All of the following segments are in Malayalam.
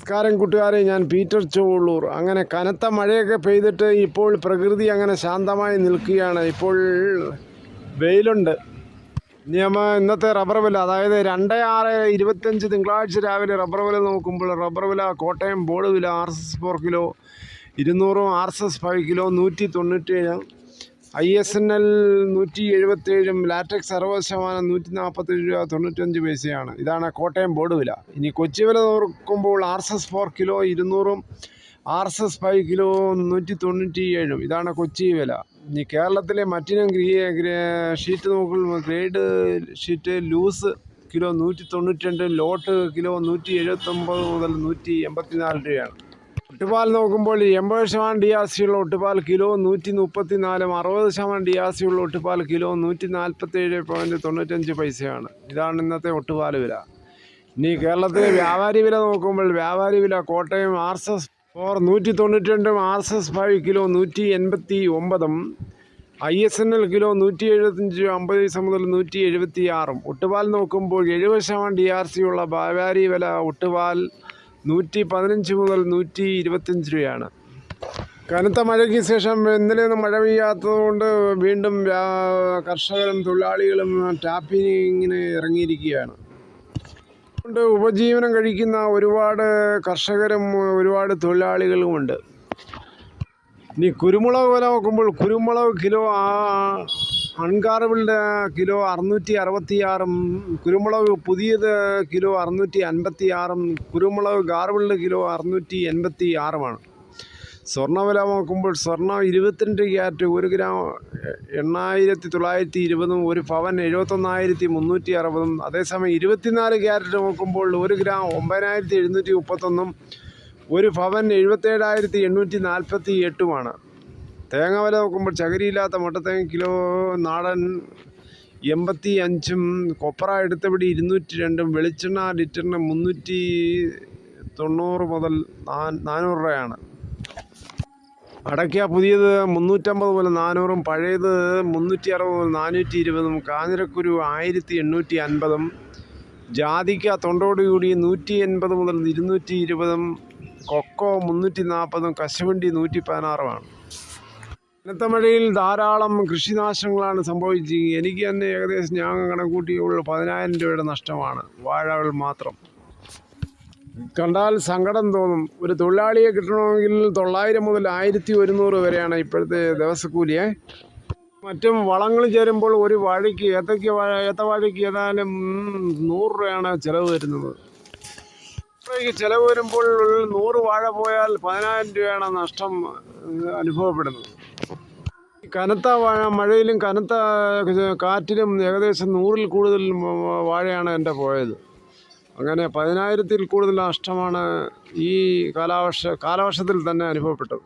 നമസ്കാരം കൂട്ടുകാരെ, ഞാൻ പീറ്റർ ചോളൂർ. അങ്ങനെ കനത്ത മഴയൊക്കെ പെയ്തിട്ട് ഇപ്പോൾ പ്രകൃതി അങ്ങനെ ശാന്തമായി നിൽക്കുകയാണ്. ഇപ്പോൾ വെയിലുണ്ട്. ഇന്നത്തെ റബ്ബർ വില, അതായത് 2/6/25 തിങ്കളാഴ്ച രാവിലെ റബ്ബർ വില നോക്കുമ്പോൾ റബ്ബർ വില കോട്ടയം ബോർഡ് വില RSS 4 kilo 200, RSS 5 kilo 197, ISNL 177, latex 60%, 147 രൂപ 95 പൈസയാണ്. ഇതാണ് കോട്ടയം ബോർഡ് വില. ഇനി കൊച്ചി വില നോക്കുമ്പോൾ RSS 4 കിലോ 200, RSS 5 കിലോ 197. ഇതാണ് കൊച്ചി വില. ഇനി കേരളത്തിലെ മറ്റിനം ഷീറ്റ് നോക്കുമ്പോൾ ഗ്രേഡ് ഷീറ്റ് ലൂസ് കിലോ 192, ലോട്ട് കിലോ 179 മുതൽ 184 രൂപയാണ്. ഒട്ടുപാൽ നോക്കുമ്പോൾ 80% DRC ഉള്ള ഒട്ടുപാൽ കിലോ 134, 60% DRC ഉള്ള ഒട്ടുപാൽ കിലോ 147.95 പൈസയാണ്. ഇതാണ് ഇന്നത്തെ ഒട്ടുപാൽ വില. ഇനി കേരളത്തിലെ വ്യാപാരി വില നോക്കുമ്പോൾ വ്യാപാരി വില Kottayam RSS 4 192, RSS 5 kilo 189, ISNL kilo 175 50 പൈസ മുതൽ 176. ഒട്ടുപാൽ നോക്കുമ്പോൾ 70% DRC ഉള്ള വ്യാപാരി വില ഒട്ടുപാൽ 115 മുതൽ 125 രൂപയാണ്. കനത്ത മഴയ്ക്ക് ശേഷം ഇന്നലെയൊന്നും മഴ പെയ്യാത്തതുകൊണ്ട് വീണ്ടും കർഷകരും തൊഴിലാളികളും ടാപ്പിങ്ങിന് ഇറങ്ങിയിരിക്കുകയാണ്. അതുകൊണ്ട് ഉപജീവനം കഴിക്കുന്ന ഒരുപാട് കർഷകരും ഒരുപാട് തൊഴിലാളികളുമുണ്ട്. ഇനി കുരുമുളക് വില നോക്കുമ്പോൾ കുരുമുളക് കിലോ അൺഗാർബിൾഡ് കിലോ 666, കുരുമുളക് പുതിയത് കിലോ 656, കുരുമുളക് ഗാർബിൾഡ് കിലോ 686. സ്വർണ്ണവില നോക്കുമ്പോൾ സ്വർണ്ണം 22 ക്യാരറ്റ് 1 ഗ്രാം 8920, ഒരു പവൻ 71,360. അതേസമയം 24 ക്യാരറ്റ് നോക്കുമ്പോൾ 1 ഗ്രാം 9731, ഒരു പവൻ 77,848. തേങ്ങ വില നോക്കുമ്പോൾ ചകിരിയില്ലാത്ത മുട്ടത്തേങ്ങ കിലോ നാടൻ 85, കൊപ്ര എടുത്തപിടി 202, വെളിച്ചെണ്ണ ലിറ്ററിന് 390 മുതൽ 400 രൂപയാണ്. അടയ്ക്ക പുതിയത് 350 മുതൽ 400, പഴയത് 360 മുതൽ 420, കാഞ്ഞിരക്കുരു 1850, ജാതിക്ക തൊണ്ടോടുകൂടി 180 മുതൽ 220, കൊക്കോ 340, കശുവണ്ടി 116. കനത്ത മഴയിൽ ധാരാളം കൃഷിനാശങ്ങളാണ് സംഭവിച്ചത്. എനിക്ക് തന്നെ ഏകദേശം ഞാൻ കണക്കൂട്ടിയുള്ള 10,000 രൂപയുടെ നഷ്ടമാണ് വാഴകൾ മാത്രം. കണ്ടാൽ സങ്കടം തോന്നും. ഒരു തൊഴിലാളിയെ കിട്ടണമെങ്കിൽ 900 മുതൽ 1100 വരെയാണ് ഇപ്പോഴത്തെ ദിവസക്കൂലിയെ. മറ്റും വളങ്ങൾ ചേരുമ്പോൾ ഒരു വാഴയ്ക്ക് ഏത്തവാഴയ്ക്ക് ഏതായാലും 100 രൂപയാണ് ചിലവ് വരുന്നത്. ചിലവ് വരുമ്പോൾ 100 വാഴ പോയാൽ 10,000 രൂപയാണ് നഷ്ടം അനുഭവപ്പെടുന്നത്. കനത്ത മഴയിലും കനത്ത കാറ്റിലും ഏകദേശം 100-ൽ കൂടുതൽ വാഴയാണ് എൻ്റെ പോയത്. അങ്ങനെ 10,000-ൽ കൂടുതൽ നഷ്ടമാണ് ഈ കാലവർഷത്തിൽ തന്നെ അനുഭവപ്പെട്ടത്.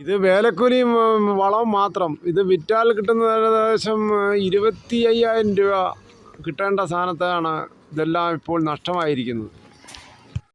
ഇത് വേലക്കൂലിയും വളവും മാത്രം. ഇത് വിറ്റാൽ കിട്ടുന്നത് ഏകദേശം 25,000 രൂപ കിട്ടേണ്ട സ്ഥാനത്താണ് ഇതെല്ലാം ഇപ്പോൾ നഷ്ടമായിരിക്കുന്നത്.